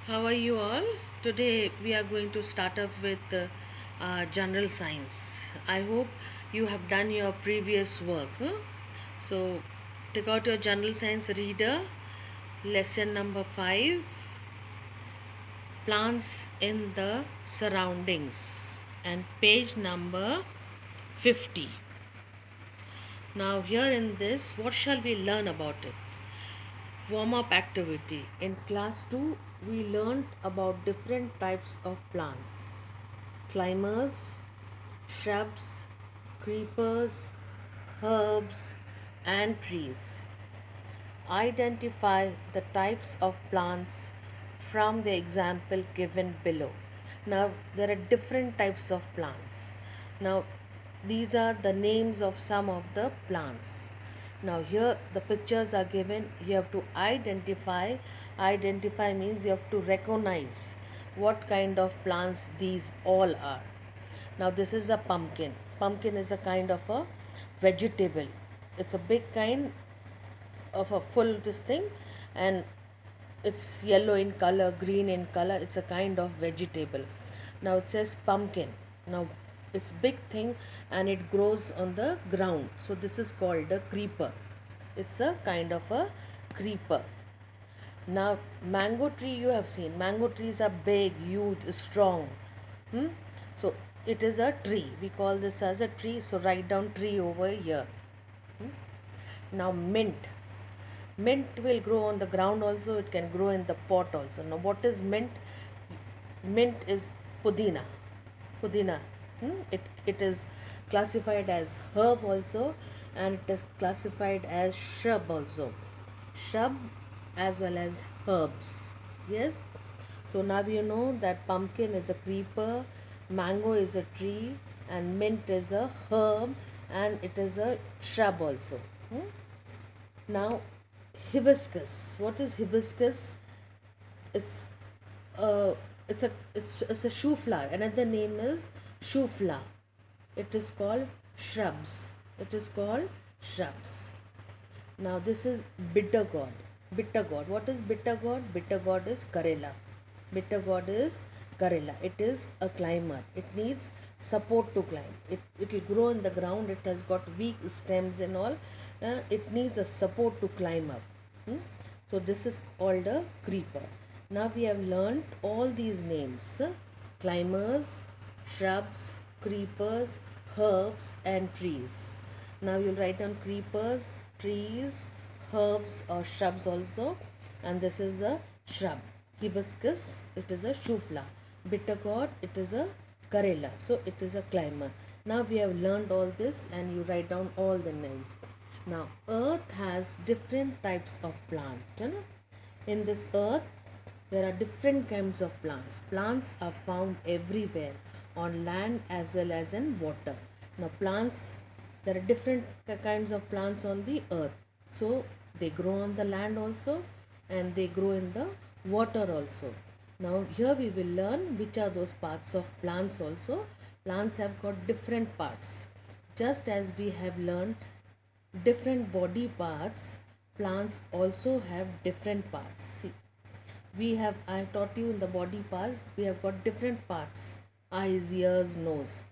How are you all? Today we are going to start up with general science. I hope you have done your previous work. So, take out your general science reader, lesson number 5, plants in the surroundings, and page number 50. Now, here in this, what shall we learn about it? Warm up activity. In class 2, we learned about different types of plants: climbers, shrubs, creepers, herbs, and trees. Identify the types of plants from the example given below. Now, there are different types of plants. Now, these are the names of some of the plants. Now, here the pictures are given. You have to identify. Identify means you have to recognize what kind of plants these all are. Now, this is a pumpkin. Pumpkin is a kind of a vegetable. It's a big kind of a full this thing, and it's yellow in color, green in color. It's a kind of vegetable. Now it says pumpkin. Now it's big thing and it grows on the ground, so this is called a creeper. It's a kind of a creeper. Now mango tree, you have seen mango trees are big, huge, strong. hmm? So it is a tree, we call this as a tree, so write down tree over here. Now mint. Mint will grow on the ground also, it can grow in the pot also. Now what is mint? Mint is pudina. Pudina. It is classified as herb also, and it is classified as shrub also. Shrub as well as herbs. Yes. So now you know that pumpkin is a creeper, mango is a tree, and mint is a herb, and it is a shrub also. Now, hibiscus. What is hibiscus? It's it's a shoe flower. Another name is shoe flower. It is called shrubs. It is called shrubs. Now this is bitter gourd. Bitter gourd. What is bitter gourd? Bitter gourd is Karela. Bitter gourd is Karela. It is a climber. It needs support to climb. It will grow in the ground. It has got weak stems and all. It needs a support to climb up. So this is called a creeper. Now we have learned all these names: climbers, shrubs, creepers, herbs, and trees. Now you'll write down creepers, trees, herbs or shrubs also. And this is a shrub. Hibiscus, it is a shoe flower. Bitter gourd, it is a Karela. So it is a climber. Now we have learned all this, and you write down all the names. Now earth has different types of plant. In this earth, there are different kinds of plants. Plants are found everywhere, on land as well as in water. Now plants, there are different kinds of plants on the earth. So they grow on the land also, and they grow in the water also. Now here we will learn which are those parts of plants also. Plants have got different parts. Just as we have learned different body parts, plants also have different parts. See, I have taught you in the body parts, we have got different parts: eyes, ears, nose.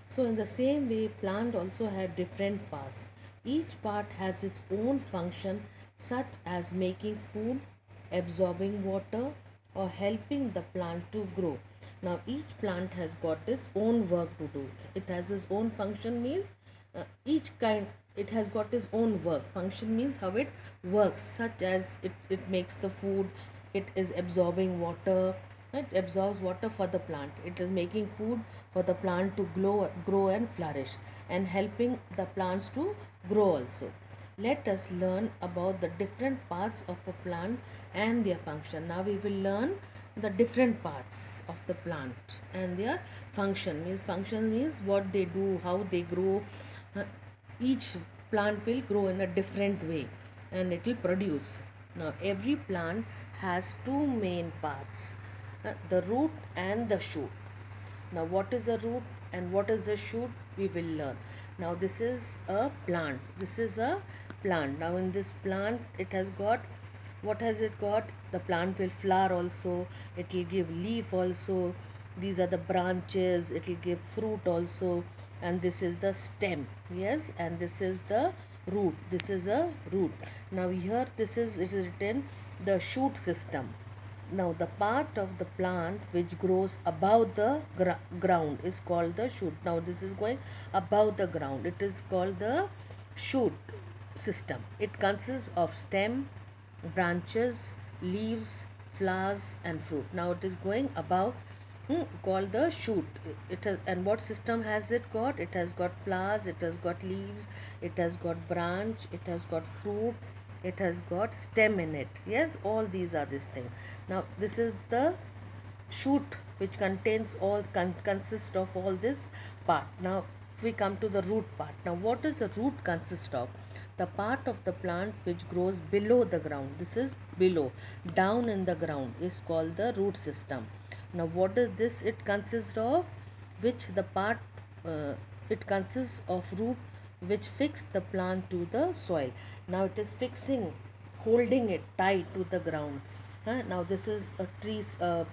So in the same way, plant also have different parts. Each part has its own function, such as making food, absorbing water, or helping the plant to grow. Now each plant has got its own work to do. It has its own function, means each kind, it has got its own work. Function means how it works, such as it makes the food, it is absorbing water, it absorbs water for the plant, it is making food for the plant to grow and flourish, and helping the plants to grow also. Let us learn about the different parts of a plant and their function. Now we will learn the different parts of the plant and their function. Function means what they do, how they grow. Each plant will grow in a different way, and it will produce. Now every plant has two main parts: the root and the shoot. Now what is a root and what is a shoot, we will learn. Now this is a plant. Now in this plant, it has got What has it got? The plant will flower also, it will give leaf also, these are the branches, it will give fruit also, and this is the stem. Yes, and this is the root, this is a root. Now here this is, it is written the shoot system. Now the part of the plant which grows above the ground is called the shoot. Now this is going above the ground, it is called the shoot system. It consists of stem, branches, leaves, flowers and fruit. Now it is going above, called the shoot. It has, and what system has it got? It has got flowers, it has got leaves, it has got branch, it has got fruit, it has got stem in it. Yes, all these are this thing. Now this is the shoot which contains all, consist of all this part. Now we come to the root part. Now what does the root consist of? The part of the plant which grows below the ground, this is below, down in the ground, is called the root system. Now what is this? It consists of, which the part, it consists of root which fix the plant to the soil. Now it is fixing, holding it tight to the ground. Now this is a tree,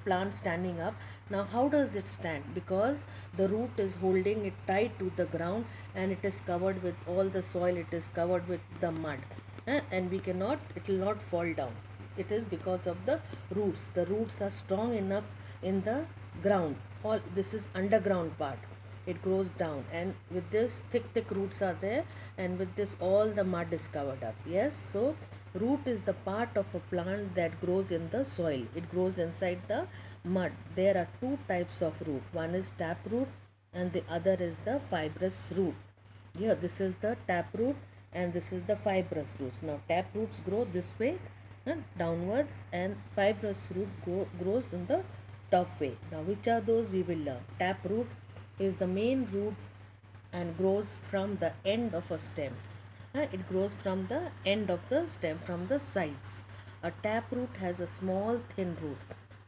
plant standing up. Now how does it stand? Because the root is holding it tight to the ground, and it is covered with all the soil, it is covered with the mud, and we cannot, it will not fall down. It is because of the roots. The roots are strong enough in the ground. All this is underground part, it grows down, and with this thick roots are there, and with this all the mud is covered up. Yes, so root is the part of a plant that grows in the soil, it grows inside the mud. There are two types of root, one is tap root and the other is the fibrous root. Yeah, this is the tap root and this is the fibrous roots. Now tap roots grow this way, downwards, and fibrous root grows in the top way. Now which are those we will learn. Tap root is the main root and grows from the end of a stem. It grows from the end of the stem, from the sides. A tap root has a small thin root.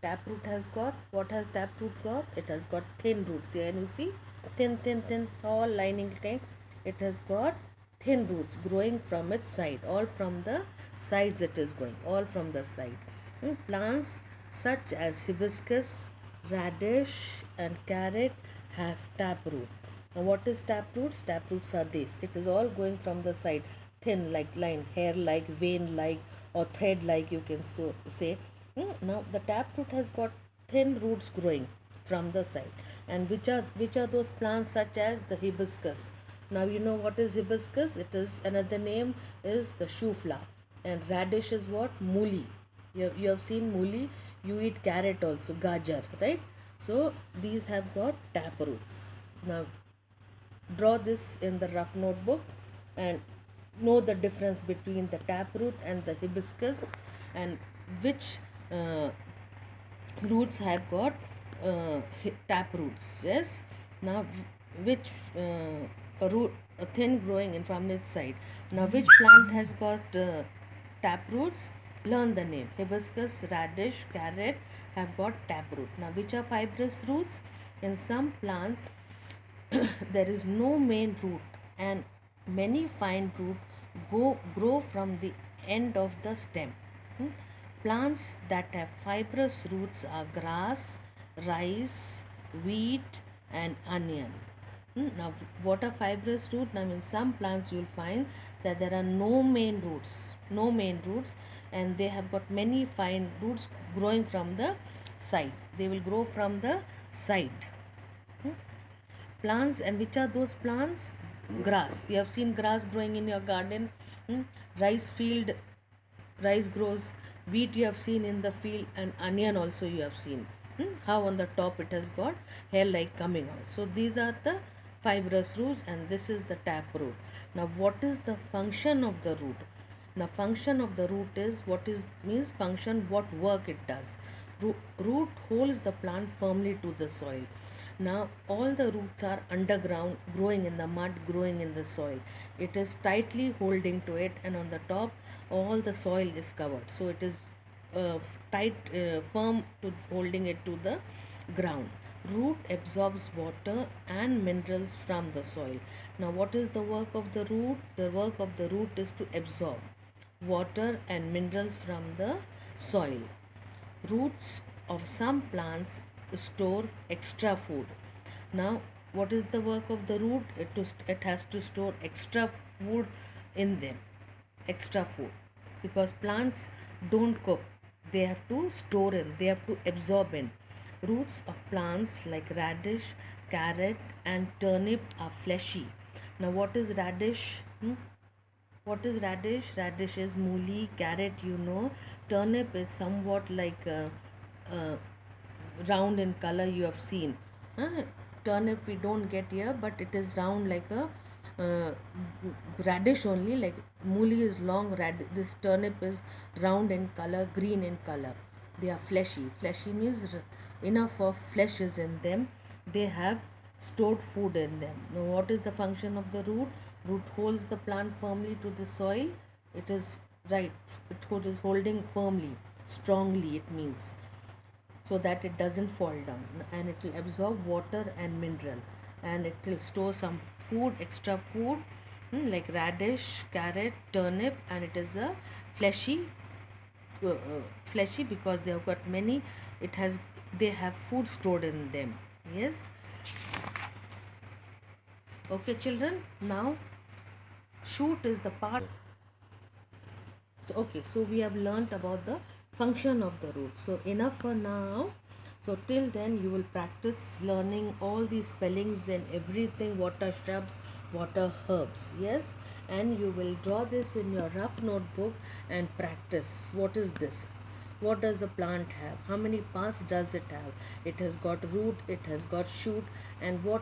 Tap root has got, what has tap root got? It has got thin roots. Here you see, thin, all lining kind. It has got thin roots growing from its side. All from the sides it is going, all from the side. Plants such as hibiscus, radish and carrot have tap root. Now what is tap roots? Tap roots are this. It is all going from the side, thin like line, hair like, vein like, or thread like, you can so say. Now the tap root has got thin roots growing from the side. And which are those plants such as the hibiscus? Now you know what is hibiscus. It is, another name is the shoe flower. And radish is what? Mooli. You have seen mooli. You eat carrot also, gajar, right? So these have got tap roots. Now draw this in the rough notebook and know the difference between the tap root and the hibiscus, and which roots have got tap roots. Yes. Now which a root, a thin growing in from its side. Now which plant has got tap roots? Learn the name. Hibiscus, radish, carrot have got tap root. Now which are fibrous roots? In some plants there is no main root, and many fine root grow from the end of the stem. Plants that have fibrous roots are grass, rice, wheat and onion. Now what are fibrous roots? Now in some plants you will find that there are no main roots, and they have got many fine roots growing from the side. They will grow from the side. Plants, and which are those plants? Grass. You have seen grass growing in your garden. Rice field, rice grows. Wheat you have seen in the field, and onion also you have seen. How on the top it has got hair like coming out. So these are the fibrous roots, and this is the tap root. Now what is the function of the root? Now function of the root is, what is means function, what work it does. Root holds the plant firmly to the soil. Now all the roots are underground, growing in the mud, growing in the soil. It is tightly holding to it, and on the top all the soil is covered. So it is firm to holding it to the ground. Root absorbs water and minerals from the soil. Now what is the work of the root? The work of the root is to absorb water and minerals from the soil. Roots of some plants store extra food. Now, what is the work of the root? It has to store extra food in them. Extra food. Because plants don't cook, they have to store in, they have to absorb in. Roots of plants like radish, carrot, and turnip are fleshy. Now, what is radish? What is radish? Radish is mooli, carrot, you know. Turnip is somewhat like uh, round in color, you have seen. Uh, Turnip we don't get here, but it is round like a uh, radish only. Like mooli is long, this turnip is round in color, green in color. They are fleshy. Fleshy means enough of flesh is in them. They have stored food in them. Now, what is the function of the root? Root holds the plant firmly to the soil. It is right. It is holding firmly, strongly. It means so that it doesn't fall down, and it will absorb water and mineral, and it will store some food, extra food, like radish, carrot, turnip, and it is a fleshy fleshy because they have got many, it has, they have food stored in them. Yes. Okay, children, now shoot is the part. So, okay, so we have learnt about the function of the root. So enough for now. So till then you will practice learning all these spellings and everything, what are shrubs, what are herbs. Yes, and you will draw this in your rough notebook and practice. What is this? What does a plant have? How many parts does it have? It has got root, it has got shoot, and what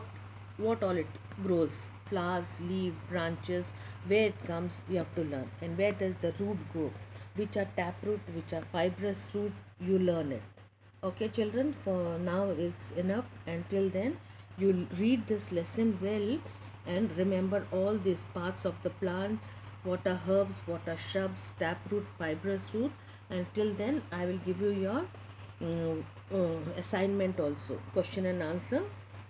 all it grows, flowers, leaf, branches, where it comes, you have to learn. And where does the root grow, which are taproot, which are fibrous root, you learn it. Okay, children, for now it's enough. Until then, you'll read this lesson well and remember all these parts of the plant, what are herbs, what are shrubs, taproot, fibrous root. Until then, I will give you your assignment also, question and answer,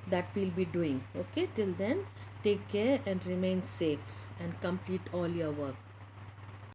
that we'll be doing. Okay, till then, take care and remain safe and complete all your work.